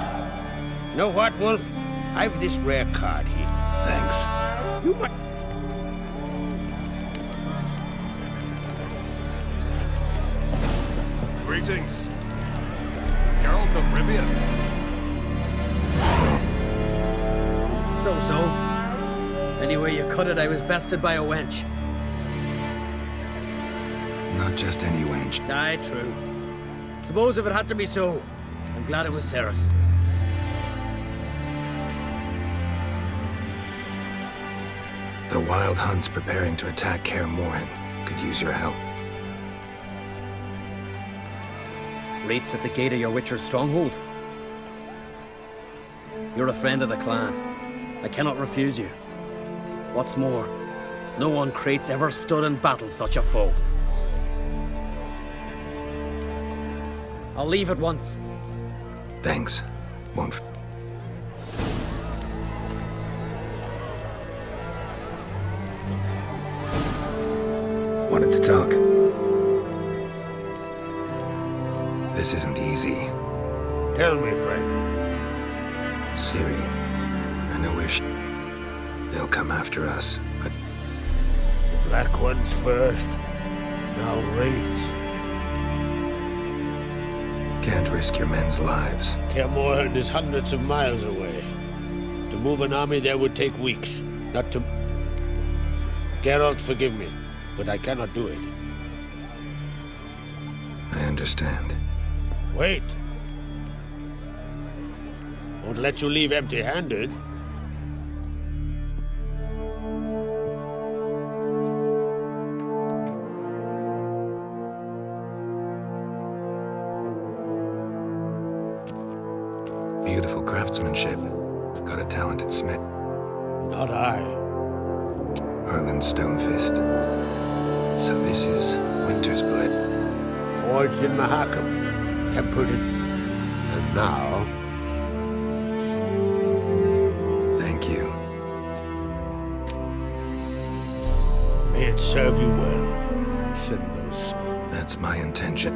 Know what, Wolf? I've this rare card here. Thanks. You might... Greetings. Geralt of Rivia. So. Anyway you cut it, I was bested by a wench. Not just any wench. Aye, true. Suppose if it had to be so, I'm glad it was Ceres. The Wild Hunt's preparing to attack Kaer Morhen. Could use your help. Rates at the gate of your Witcher's stronghold. You're a friend of the clan. I cannot refuse you. What's more, no one Crate's ever stood in battle such a foe. I'll leave at once. Thanks. Wanted to talk. This isn't easy. Tell me, friend. Ciri, I know they'll come after us, but... The Black Ones first. Now Wraiths. Can't risk your men's lives. Kaer Morhen is hundreds of miles away. To move an army there would take weeks, not to... Geralt, forgive me, but I cannot do it. I understand. Wait. Won't let you leave empty-handed. Beautiful craftsmanship. Got a talented smith. Not I. Erland Stonefist. So this is Winter's blood. Forged in Mahakam. Tempered it. And now... Thank you. May it serve you well. Send those... That's my intention.